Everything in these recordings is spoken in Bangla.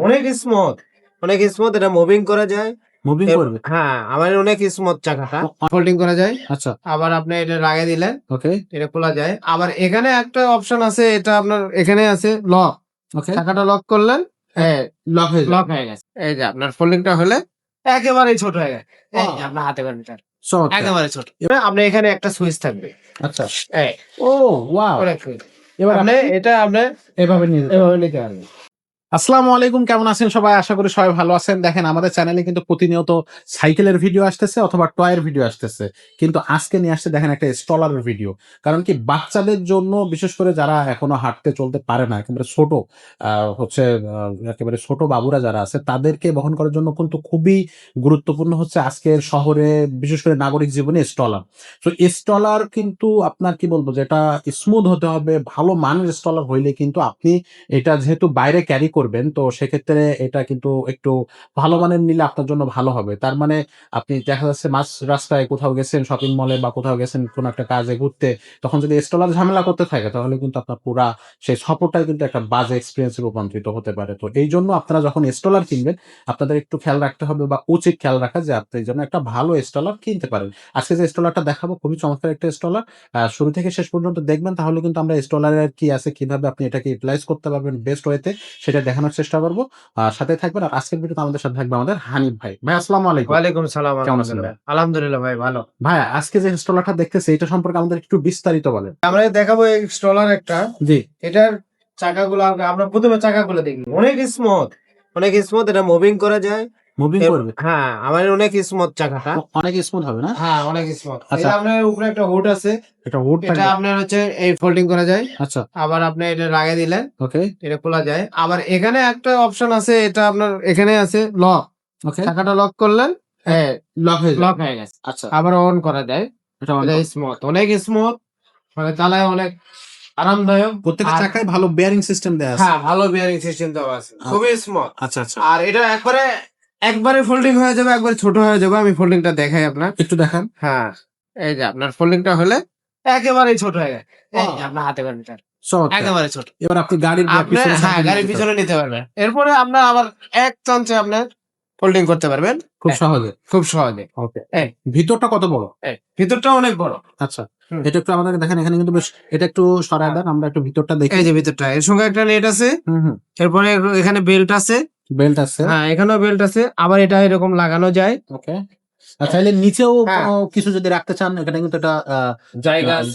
অনেক স্মুথ, অনেক স্মুথ। এটা মুভিং করা যায়, মুভিং করবে। হ্যাঁ আমার অনেক স্মুথ চাকাটা। ফোল্ডিং করা যায়, আচ্ছা আবার আপনি এটা লাগিয়ে দিলেন, ওকে এটা খোলা যায়। আবার এখানে একটা অপশন আছে, এটা আপনার এখানে আছে লক। ওকে চাকাটা লক করলেন, লক হয়ে লক হয়ে গেছে। এই যে আপনার ফোল্ডিংটা হলে একেবারেই ছোট হয়ে গেছে। এই যে আপনার হাতে পাবেন, চমৎকার। একেবারে ছোট। এবার আপনি এখানে একটা সুইচ থাকবে। আচ্ছা এই ও ওয়াও। অনেক সুইচ। এবার আপনি এটা আপনি এভাবে নিয়ে এভাবে নিতে পারবেন। আসসালামু আলাইকুম, কেমন আছেন সবাই? আশা করি সবাই ভালো আছেন। দেখেন আমাদের চ্যানেলে কিন্তু প্রতিনিয়ত সাইকেলের ভিডিও আসতেছে অথবা টয়ের ভিডিও আসতেছে, কিন্তু আজকে নিয়ে আসছে দেখেন একটা স্টলারের ভিডিও। কারণ কি বাচ্চাদের জন্য, বিশেষ করে যারা এখনো হাঁটতে চলতে পারে না, একেবারে ছোট একেবারে ছোট বাবুরা যারা আছে তাদেরকে বহন করার জন্য কিন্তু খুবই গুরুত্বপূর্ণ হচ্ছে আজকের শহরে, বিশেষ করে নাগরিক জীবনে স্টলার। তো স্টলার কিন্তু আপনার কি বলবো, যেটা স্মুথ হতে হবে, ভালো মানের স্টলার হইলে কিন্তু আপনি এটা যেহেতু বাইরে ক্যারি করবেন, তো সেক্ষেত্রে এটা কিন্তু একটু ভালো মানের নিলে আপনার জন্য ভালো হবে। তার মানে আপনি দেখা যাচ্ছে মাঝ রাস্তায় কোথাও গেছেন, শপিং মলে বা কোথাও গেছেন কোনো একটা কাজে ঘুরতে, তখন যদি স্টলার ঝামেলা করতে থাকে তাহলে কিন্তু আপনার পুরা সেই সফরটাই কিন্তু একটা বাজে এক্সপেরিয়েন্সে রূপান্তরিত হতে পারে। তো এই জন্য আপনারা যখন স্টলার কিনবেন আপনাদের একটু খেয়াল রাখতে হবে, বা উচিত খেয়াল রাখা, যে আপনি এই জন্য একটা ভালো স্টলার কিনতে পারেন। আজকে যে স্টলারটা দেখাবো খুবই চমৎকার একটা স্টলার। শুরু থেকে শেষ পর্যন্ত দেখবেন, তাহলে কিন্তু আমরা স্টলারের কি আছে, কিভাবে আপনি এটাকে ইউটিলাইজ করতে পারবেন বেস্ট ওয়েতে, সেটা দেখানোর চেষ্টা করবো। সাথে থাকবেন। আর আজকের ভিডিওতে আমাদের সাথে থাকবে আমাদের হানিফ ভাই। ভাই আসসালামু আলাইকুম। ওয়ালাইকুম সালাম। কেমন আছেন ভাই? আলহামদুলিল্লাহ ভাই, ভালো। ভাই আজকে যে স্টলারটা দেখতেছি এটা সম্পর্কে আমাদের একটু বিস্তারিত বলেন। আমরা দেখাবো এই স্টলার একটা। জি এটার চাকাগুলো আমরা প্রথমে চাকাগুলো দেখি, অনেক স্মুথ, অনেক স্মুথ। এটা মুভিং করা যায়, মুভিং করবে। হ্যাঁ আমার অনেক স্মুথ চাকাটা। অনেক স্মুথ হবে না? হ্যাঁ অনেক স্মুথ। আচ্ছা। এটা আপনার উপরে একটা হুড আছে, এটা হুড এটা থাকবে। আপনার হচ্ছে এই ফোল্ডিং করা যায়। আচ্ছা আবার আপনি এটা লাগিয়ে দিলেন, ওকে এটা খোলা যায়। আবার এখানে একটা অপশন আছে, এটা আপনার এখানে আছে লক। ওকে চাকাটা লক করলেন, লক হয়ে লক হয়ে গেছে। আচ্ছা আবার অন করা যায়। এটা এটা স্মুথ, অনেক স্মুথ, মানে চালায় অনেক আরামদায়ক। প্রত্যেকটা আর চাকায় ভালো বেয়ারিং সিস্টেম দেয়া আছে। হ্যাঁ ভালো বিয়ারিং সিস্টেম দেওয়া আছে, খুবই স্মুথ। আচ্ছা আচ্ছা আর এটা একবারে ফোল্ডিং হয়ে যাবে, একবারে ছোট হয়ে যাবে। আমি ফোল্ডিংটা দেখাই আপনার, একটু দেখান। হ্যাঁ। এই যে আপনার ফোল্ডিংটা হলে একেবারেই ছোট হয়ে গেছে। এই যে আপনার হাতে পাবেন, চমৎকার। একেবারে ছোট। এবার আপনি গাড়ির আপনি হ্যাঁ গাড়ির পিছনে নিতে পারবেন। এরপরে আপনার আবার এক চান্সে আপনার ফোল্ডিং করতে পারবেন খুব সহজে। খুব সহজে। ওকে এই ভিতরটা কত বড়? ভিতরটা অনেক বড়। আচ্ছা এটা একটু আমাদের দেখেন, এখানে কিন্তু বেশ, এটা একটু সরায় দেন, আমরা একটু ভিতরটা দেখি। এই যে ভিতরটা, এর সঙ্গে একটা নেট আছে। হুম এরপরে এখানে বেল্ট আছে, বেল্ট আছে। হ্যাঁ এখানেও বেল্ট আছে। আবার এটা এরকম লাগানো যায়, ওকে চাইলে নিচেও হ্যাঁ। কিছু যদি রাখতে চান, এখানে কিন্তু এটা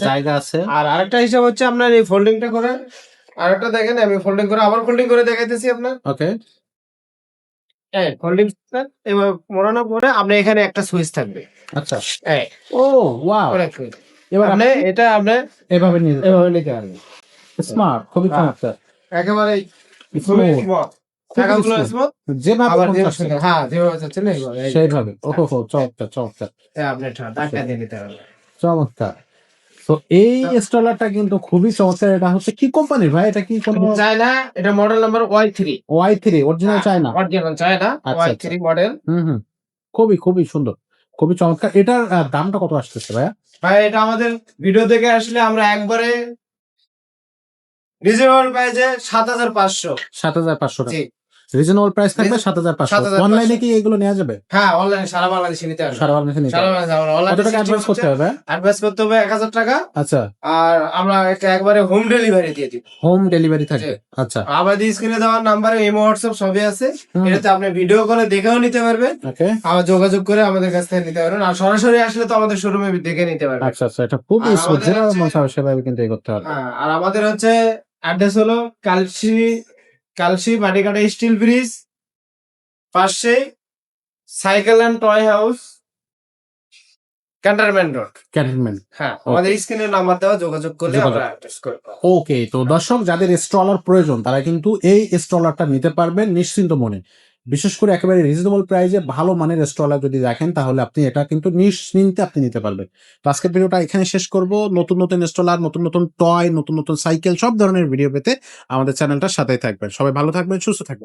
জায়গা আছে। আর আরেকটা হিসাব হচ্ছে আপনার এই ফোল্ডিংটা করে, আরেকটা দেখেন আমি ফোল্ডিং করে আবার ফোল্ডিং করে দেখাইতেছি আপনার। ওকে ফোল্ডিং এবার মোড়ানোর পরে আপনি এখানে একটা সুইচ থাকবে। আচ্ছা এই ও ওয়াও। অনেক সুইচ। এবার আপনি এটা আপনি এভাবে নিয়ে এভাবে নিতে পারবেন। স্মার্ট, খুবই হ্যাঁ। চমৎকার। একেবারে Smooth, চাকাগুলো smooth। স্মুথ। যেভাবে আবার মন যেভাবে চাচ্ছে, হ্যাঁ যেভাবে চাচ্ছেন এইভাবে, এই যে। সেইভাবে। ওহো চমৎকার চমৎকার আপনি ধাক্কা দিয়ে নিতে পারবেন। চমৎকার। তো এই স্টলারটা কিন্তু খুবই চমৎকার। এটা হচ্ছে কি কোম্পানির ভাই? এটা কি কোনো চায়না, এটা model number Y3। Y3 original China? Original China, আচ্ছা, Y3 মডেল। হুম খুবই সুন্দর, খুবই চমৎকার। এটার দামটা কত আসতেছে ভাইয়া? ভাই এটা আমাদের ভিডিও দেখে আসলে আমরা একবারে রিজনেবল প্রাইসে ৭৫০০। ৭৫০০ টাকা জি, রিজনেবল প্রাইস থাকবে। ৭৫০০। ৭৫০০। অনলাইনে কি এগুলো নেওয়া যাবে? হ্যাঁ অনলাইনে সারা বাংলাদেশে নিতে পারবেন। সারা বাংলাদেশে নিতে সারা হবে? বাংলাদেশে অনলাইন কত টাকা অ্যাডভান্স করতে হবে? অ্যাডভান্স করতে হবে ১০০০ টাকা। আচ্ছা আর আমরা এটা একবারে হোম ডেলিভারি দিয়ে দিব। হোম ডেলিভারি থাকবে। আচ্ছা আমাদের স্ক্রিনে দেওয়ার নাম্বারে ইমো হোয়াটসঅ্যাপ সবই আছে। হুম। এটাতে আপনি ভিডিও কলে দেখেও নিতে পারবেন, ওকে আবার যোগাযোগ করে আমাদের কাছ থেকে নিতে পারবেন। আর সরাসরি আসলে তো আমাদের শোরুমে দেখে নিতে পারবেন। আচ্ছা এটা খুব আর স্মুথ, আমাদের যেভাবে হচ্ছে- মন চাবে সেভাবে কিন্তু এই করতে হবে। হ্যাঁ, আর আমাদের হচ্ছে অ্যাড্রেস হলো কালসি মাটিকাটা স্টিল ব্রিজ পাশে cycle and toy house, cantonment road. Cantonment. হ্যাঁ আমাদের স্ক্রিনের নাম্বার দেওয়া, যোগাযোগ করলে আমরা অ্যাড্রেস করব। ওকে, তো দর্শক যাদের স্টলার প্রয়োজন তারা কিন্তু এই স্টলারটা নিতে পারবেন নিশ্চিন্ত মনে। বিশেষ করে একেবারে রিজনেবল প্রাইসে ভালো মানের স্টলার যদি দেখেন তাহলে আপনি এটা কিন্তু নিশ্চিন্তে আপনি নিতে পারবেন। তো আজকের ভিডিওটা এখানে শেষ করব। নতুন স্টলার, নতুন টয়, নতুন সাইকেল, সব ধরনের ভিডিও পেতে আমাদের চ্যানেলটার সাথেই থাকবেন। সবাই ভালো থাকবেন, সুস্থ থাকবেন।